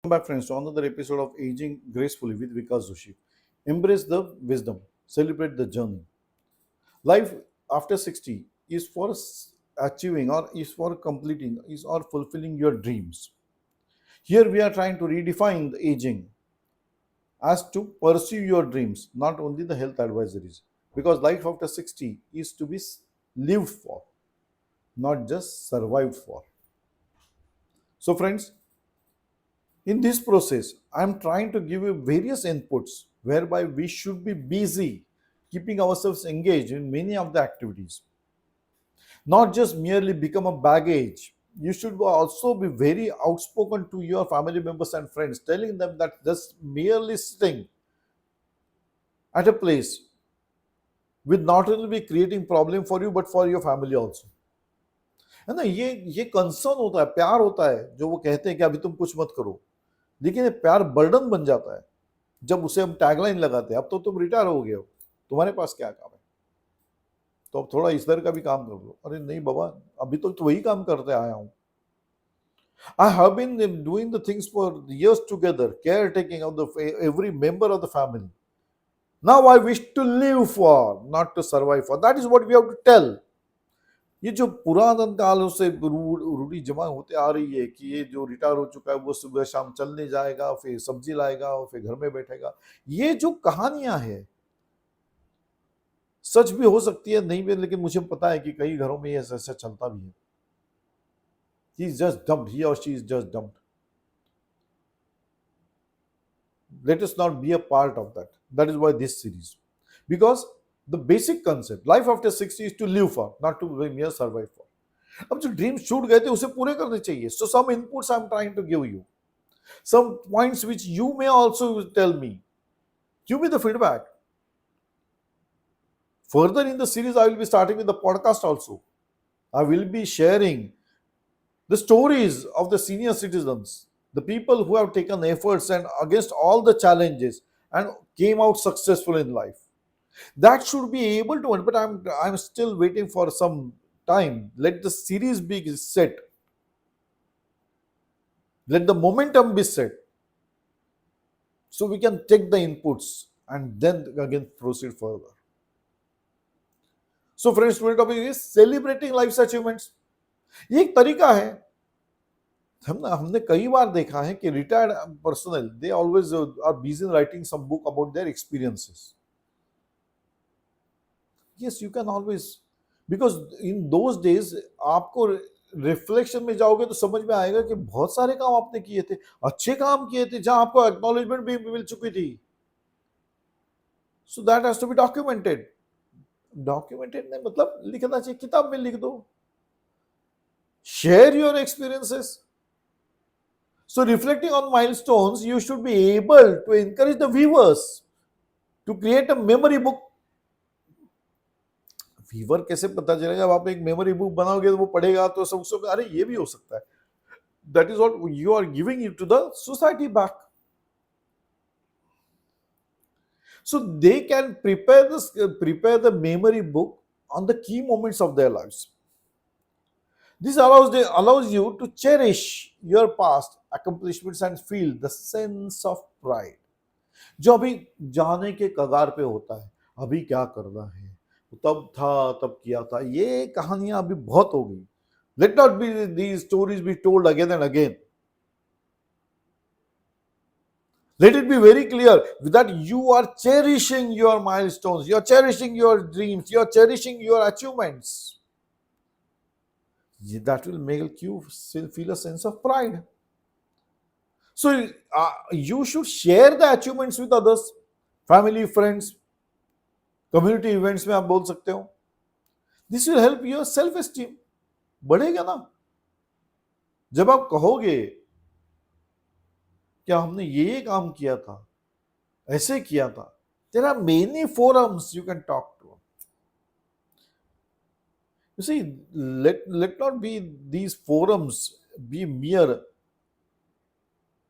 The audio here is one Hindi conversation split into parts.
Welcome back, friends, to another episode of Aging Gracefully with Vikas Joshi. Embrace the wisdom, celebrate the journey. Life after 60 is for achieving or is for completing, is or fulfilling your dreams. Here we are trying to redefine the aging as to pursue your dreams, not only the health advisories. Because life after 60 is to be lived for, not just survived for. So, friends, in this process, I'm trying to give you various inputs whereby we should be busy keeping ourselves engaged in many of the activities, not just merely become a baggage. You should also be very outspoken to your family members and friends, telling them that just merely sitting at a place will not only be creating problem for you but for your family also. है ना, ये कंसर्न होता है, प्यार होता है जो वो कहते हैं कि अभी तुम कुछ मत करो, लेकिन ये प्यार बर्डन बन जाता है जब उसे हम टैगलाइन लगाते हैं, अब तो तुम रिटायर हो गए हो, तुम्हारे पास क्या काम है, तो अब थोड़ा इस तरह का भी काम कर लो। अरे नहीं बाबा, अभी तो वही काम करते आया हूँ। I have been doing the things for years together, caretaking of the every member of the family. Now I wish to live for, not to survive for. That is what we have to tell. ये जो पुरातन कालों से रूढ़ी जमा होते आ रही है कि ये जो रिटायर हो चुका है वो सुबह शाम चलने जाएगा, फिर सब्जी लाएगा और फिर घर में बैठेगा, ये जो कहानियां हैं सच भी हो सकती है, नहीं भी, लेकिन मुझे पता है कि कई घरों में ये ऐसा चलता भी है। He is just dumped, he or she is just dumped. Let us not be a part of that. That is why this series, because the basic concept life after 60 is to live for, not to mere survive for. अब जो ड्रीम छूट गए थे उसे पूरे करने चाहिए. So some inputs I'm trying to give you, some points which you may also tell me. Give me the feedback. Further in the series, I will be starting with the podcast also. I will be sharing the stories of the senior citizens, the people who have taken efforts and against all the challenges and came out successful in life. That should be able to, but I'm still waiting for some time. Let the series be set. Let the momentum be set. So we can take the inputs and then again proceed further. So friends, today's topic is celebrating life's achievements. ये एक तरीका है. हमने कई बार देखा है कि retired personnel they always are busy in writing some book about their experiences. Yes, you can always, because in those days आपको रिफ्लेक्शन में जाओगे तो समझ में आएगा कि बहुत सारे काम आपने किए थे, अच्छे काम किए थे, जहां आपको एक्नॉलेजमेंट भी मिल चुकी थी. So that has to be documented. Documented नहीं मतलब लिखना चाहिए, किताब में लिख दो. Share your experiences. So reflecting on milestones, you should be able to encourage the viewers to create a memory book. Viewer कैसे पता चलेगा? जब आप एक मेमोरी बुक बनाओगे तो वो पढ़ेगा तो सब अरे ये भी हो सकता है. That is what you are giving it to the society back. So they can prepare the memory book on the key moments of their lives. This allows you to cherish your past accomplishments and feel the sense of pride. जो अभी जाने के कगार पे होता है, अभी क्या करना है, तब था, तब किया था, ये कहानियां अभी बहुत हो गई. Let not be these stories be told again and again. Let it be very clear that you are cherishing your milestones, you are cherishing your dreams, you are cherishing your achievements. That will make you feel a sense of pride. So you should share the achievements with others, family, friends, community events में आप बोल सकते हो. This will help your self esteem. बढ़ेगा ना जब आप कहोगे क्या हमने ये काम किया था, ऐसे किया था. There are many forums you can talk to. You see, let not be these forums be mere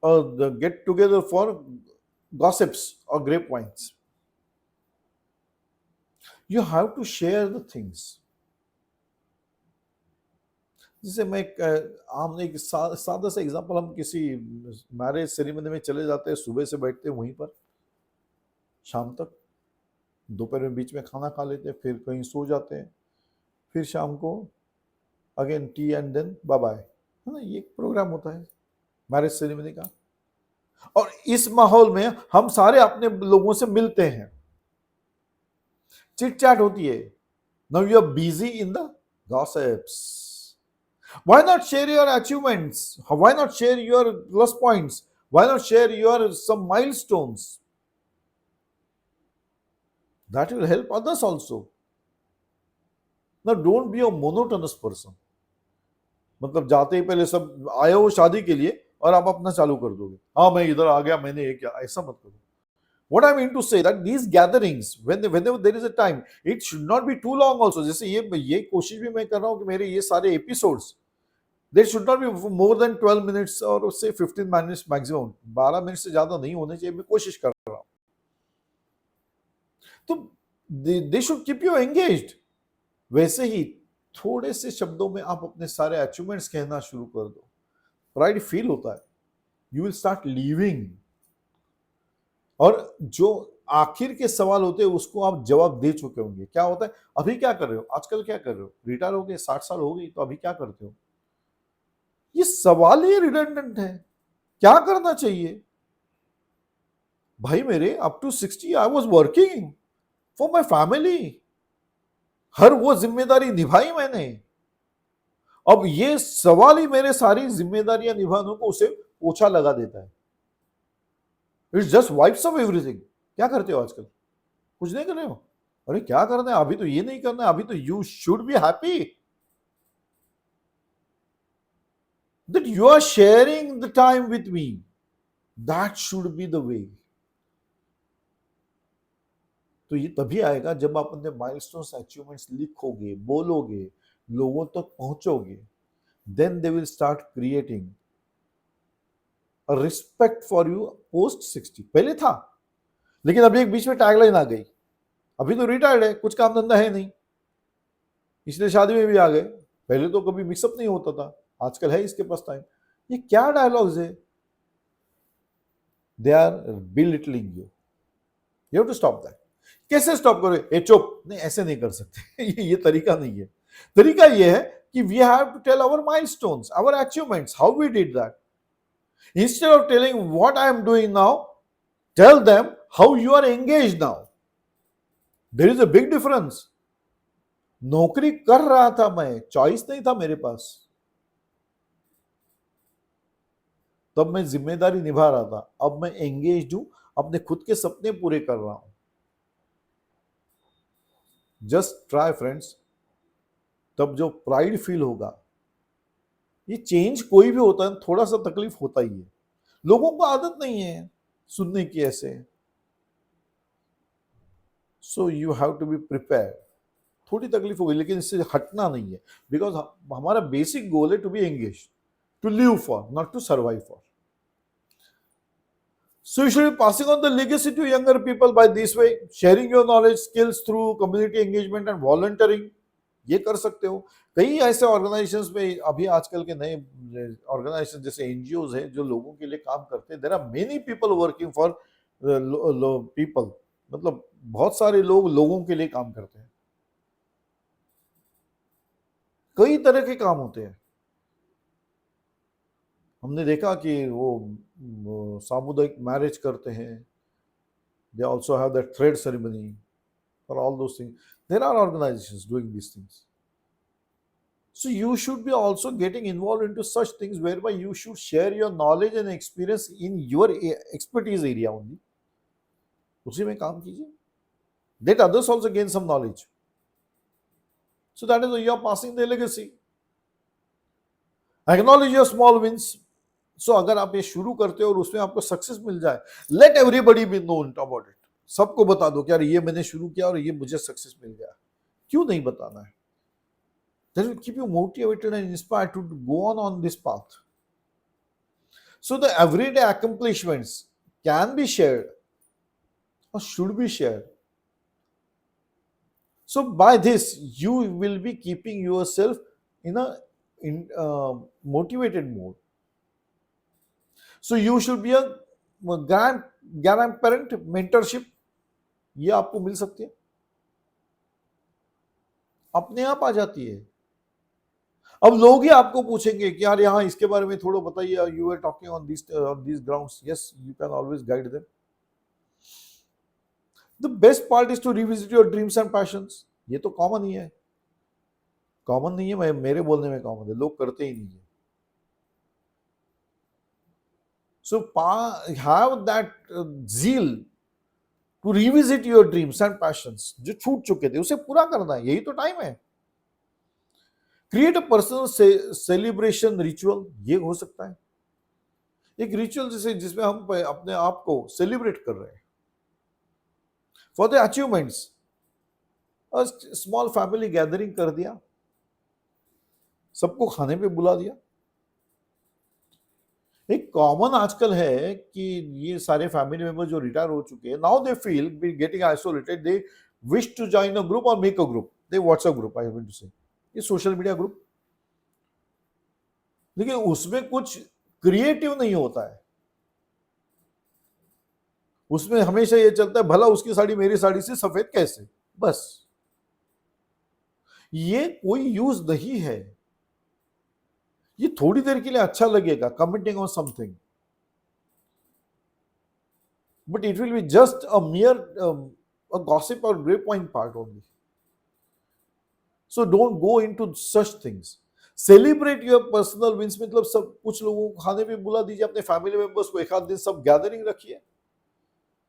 the get together for gossips or grapevines. You have to share the things. जैसे मैं हम एक सादा सा एग्जांपल, हम किसी मैरिज सेरेमनी में चले जाते हैं, सुबह से बैठते हैं वहीं पर शाम तक, दोपहर में बीच में खाना खा लेते हैं, फिर कहीं सो जाते हैं, फिर शाम को again tea and then bye bye, है ना। ये एक प्रोग्राम होता है मैरिज सेरेमनी का। और इस माहौल में हम सारे अपने लोगों से मिलते हैं, चिट चैट होती है। Now you are busy in the gossips. Why not share your achievements? Why not share your plus points? Why not share your some milestones? That will help others also. Now don't be a monotonous person. मतलब जाते ही पहले सब आए हो शादी के लिए और आप अपना चालू कर दोगे, हाँ मैं इधर आ गया, मैंने ये किया, ऐसा मत करो। What I mean to say that these gatherings, whenever there is a time, it should not be too long also. जैसे ये कोशिश भी मैं कर रहा हूँ कि मेरे ये सारे episodes, there should not be more than 12 minutes or say 15 minutes maximum. 12 minute से ज्यादा नहीं होने चाहिए, मैं कोशिश कर रहा हूँ। तो they should keep you engaged. वैसे ही थोड़े से शब्दों में आप अपने सारे अचीवमेंट्स कहना शुरू कर दो, प्राइड फील होता है, यू विल स्टार्ट लिविंग। और जो आखिर के सवाल होते हैं उसको आप जवाब दे चुके होंगे। क्या होता है, अभी क्या कर रहे हो, आजकल क्या कर रहे हो, रिटायर हो गए, 60 साल हो गई तो अभी क्या करते हो, ये सवाल ही रिडंडेंट है। क्या करना चाहिए भाई मेरे, up to 60 I was working for my family, हर वो जिम्मेदारी निभाई मैंने। अब ये सवाल ही मेरे सारी जिम्मेदारियां निभाने को उसे पोछा लगा देता है। It's just wipes of everything. क्या करते हो आजकल, कुछ नहीं कर रहे हो, अरे क्या करना है, अभी तो ये नहीं करना है, अभी तो you should be happy that you are sharing the time with me, that should be the way. तो ये तभी आएगा जब आप अपने माइलस्टोन्स, अचीवमेंट्स लिखोगे, बोलोगे, लोगों तक पहुंचोगे, then they will start creating respect for you post 60। पहले था, लेकिन अभी एक बीच में टैगलाइन आ गई, अभी तो रिटायर्ड है, कुछ काम धंधा है नहीं, इसलिए शादी में भी आ गए, पहले तो कभी मिक्सअप नहीं होता था, आजकल है इसके पास टाइम। ये क्या डायलॉग्स है, they are belittling you, you have to stop that. कैसे स्टॉप करो, ए चुप, नहीं ऐसे नहीं कर सकते ये तरीका नहीं है। तरीका ये है कि we have to tell our milestones, our achievements, how we did that. Instead of telling what I am doing now, tell them how you are engaged now. There is a big difference. नौकरी कर रहा था मैं, चॉइस नहीं था मेरे पास, तब मैं जिम्मेदारी निभा रहा था, अब मैं एंगेज्ड हूं, अपने खुद के सपने पूरे कर रहा हूं। जस्ट ट्राई फ्रेंड्स, तब जो प्राइड फील होगा, ये चेंज कोई भी होता है थोड़ा सा तकलीफ होता ही है, लोगों को आदत नहीं है सुनने की ऐसे, so you have to be prepare. थोड़ी तकलीफ होगी लेकिन इससे हटना नहीं है, बिकॉज हमारा बेसिक गोल है to be engage, to live for, not to survive for. So you should be passing on the legacy to younger people by this way, sharing your knowledge, skills through community engagement and volunteering. ये कर सकते हो। कई ऐसे ऑर्गेनाइजेशंस में अभी आजकल के नए ऑर्गेनाइजेशन जैसे एनजीओज है जो लोगों के लिए काम करते हैं। There are many people working for people, मतलब बहुत सारे लोग लोगों के लिए काम करते हैं। कई तरह के काम होते हैं। हमने देखा कि वो सामुदायिक मैरिज करते हैं, they also have that thread ceremony, for all those things. There are organizations doing these things. So you should be also getting involved into such things whereby you should share your knowledge and experience in your expertise area only. उसी में काम कीजिए. Let others also gain some knowledge. So that is why you are passing the legacy. Acknowledge your small wins. So अगर आप ये शुरू करते हो और उसमें आपको सक्सेस मिल जाए, let everybody be known about it. सबको बता दो कि यार ये मैंने शुरू किया और ये मुझे सक्सेस मिल गया। क्यों नहीं बताना है? That will keep you motivated and inspired to go on this path. So the everyday accomplishments can be shared or should be shared. So by this, you will be keeping yourself in a motivated mode. So you should be a grandparent mentorship, ये आपको मिल सकती है, अपने आप आ जाती है. अब लोग ही आपको पूछेंगे कि यार यहाँ इसके बारे में थोड़ा बताइए, you are talking on this grounds. Yes, you can always guide them. The best part is to revisit your dreams and passions. ये तो कॉमन ही है, कॉमन नहीं है, मेरे बोलने में कॉमन है, लोग करते ही नहीं है. So have that zeal to revisit your dreams and passions जो छूट चुके थे, उसे पूरा करना है, यही तो टाइम है. Create a personal celebration ritual, ये हो सकता है एक रिचुअल जिसमें हम अपने आप को सेलिब्रेट कर रहे हैं for the achievements. Small family gathering कर दिया, सबको खाने पे बुला दिया. एक कॉमन आजकल है कि ये सारे फैमिली मेंबर जो रिटायर हो चुके हैं, now they feel be getting isolated, they wish to join a group और make a group. They WhatsApp group, I want to say ये सोशल मीडिया ग्रुप, लेकिन उसमें कुछ क्रिएटिव नहीं होता है. उसमें हमेशा ये चलता है भला उसकी साड़ी मेरी साड़ी से सफेद कैसे, बस. ये कोई यूज नहीं है. ये थोड़ी देर के लिए अच्छा लगेगा commenting on something, but it will be just a मियर gossip or grapevine part only. So don't go into such things. Celebrate your personal wins. मतलब सब कुछ लोगों को खाने पे बुला दीजिए, अपने फैमिली मेंबर्स को एक आध दिन सब गैदरिंग रखिए,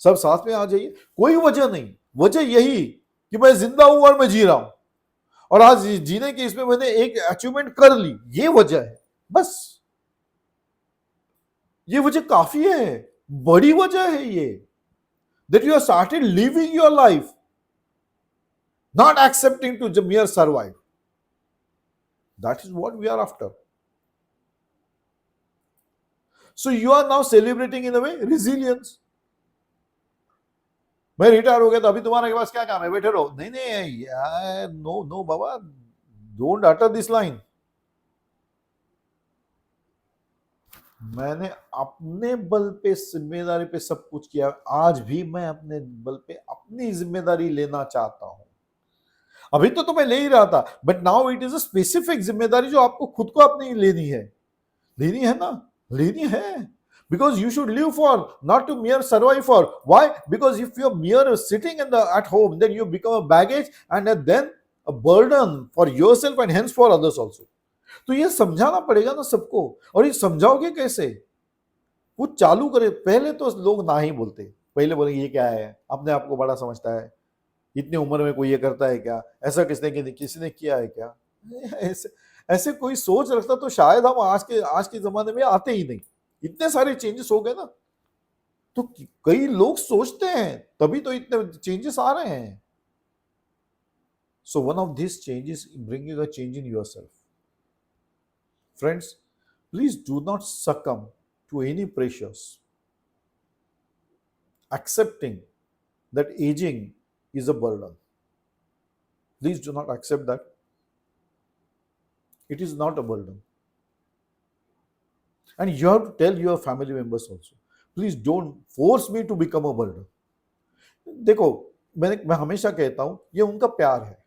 सब साथ में आ जाइए. कोई वजह नहीं, वजह यही कि मैं जिंदा हूं और मैं जी रहा हूं और आज जीने के इसमें मैंने एक अचीवमेंट कर ली, ये वजह है बस. ये वजह काफी है, बड़ी वजह है ये, that you have started living your life, not accepting to mere survive. That is what we are after. So you are now celebrating in a way resilience. मैं रिटायर हो गया तो अभी तुम्हारे पास क्या काम है, बैठे रहो. नहीं नहीं यार, नो नो बाबा, डोंट अटर दिस लाइन. मैंने अपने बल पे जिम्मेदारी पे सब कुछ किया, आज भी मैं अपने बल पे अपनी जिम्मेदारी लेना चाहता हूं. अभी तो मैं ले ही रहा था, but now it is a specific जिम्मेदारी जो आपको खुद को अपनी लेनी है ना, लेनी है. Because you should live for, not to mere survive for. Why? Because if you are mere sitting in the at home, then you become a baggage and then a burden for yourself and hence for others also. तो ये समझाना पड़ेगा ना सबको. और ये समझाओगे कैसे? वो चालू करे. पहले तो लोग ना ही बोलते, पहले बोले ये क्या है, अपने आप को बड़ा समझता है, इतनी उम्र में कोई ये करता है क्या, ऐसा किसी ने किया है क्या. ऐसे कोई सोच रखता तो शायद हम आज के जमाने में आते ही नहीं. इतने सारे चेंजेस हो गए ना, तो कई लोग सोचते हैं तभी तो इतने चेंजेस आ रहे हैं. So one of this changes bringing a change in yourself. Friends, please do not succumb to any pressures. Accepting that aging is a burden. Please do not accept that. It is not a burden. And you have to tell your family members also, please don't force me to become a burden. देखो, मैं हमेशा कहता हूं, ये उनका प्यार है,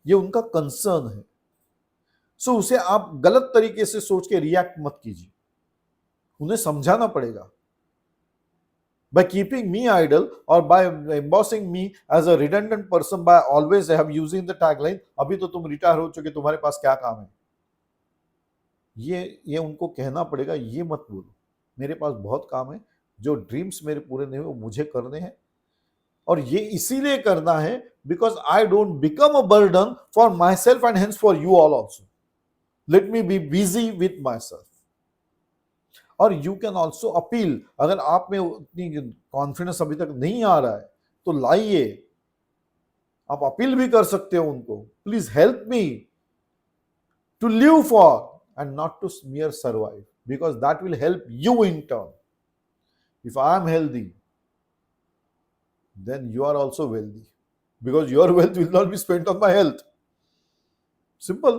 ये उनका कंसर्न है. सो उसे आप गलत तरीके से सोच के रिएक्ट मत कीजिए. उन्हें समझाना पड़ेगा. By keeping me idle or by embossing me as a redundant person by always have using the tagline, अभी तो तुम रिटायर हो चुके, तुम्हारे पास क्या काम है, ये उनको कहना पड़ेगा. ये मत बोलो, मेरे पास बहुत काम है, जो ड्रीम्स मेरे पूरे नहीं हुए वो मुझे करने हैं, और ये इसीलिए करना है because I don't become a burden for my self and hence for you all also. Let me be busy with my self. और यू कैन ऑल्सो अपील. अगर आप में उतनी कॉन्फिडेंस अभी तक नहीं आ रहा है तो लाइए, आप अपील भी कर सकते हो उनको, please help me to live for and not to mere survive, because that will help you in turn. If I am healthy, then you are also wealthy, because your wealth will not be spent on my health. Simple.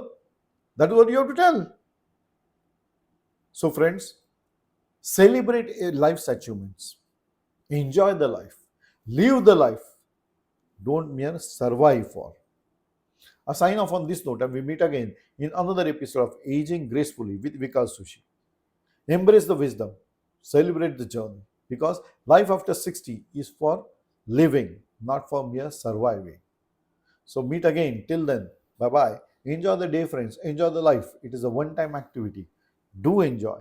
That's what you have to tell. So, friends, celebrate life's achievements, enjoy the life, live the life, don't mere survive for. A sign off on this note, and we meet again in another episode of Aging Gracefully with Vikas Sushi. Embrace the wisdom, celebrate the journey, because life after 60 is for living, not for mere surviving. So, meet again. Till then, bye bye. Enjoy the day, friends. Enjoy the life. It is a one time activity. Do enjoy.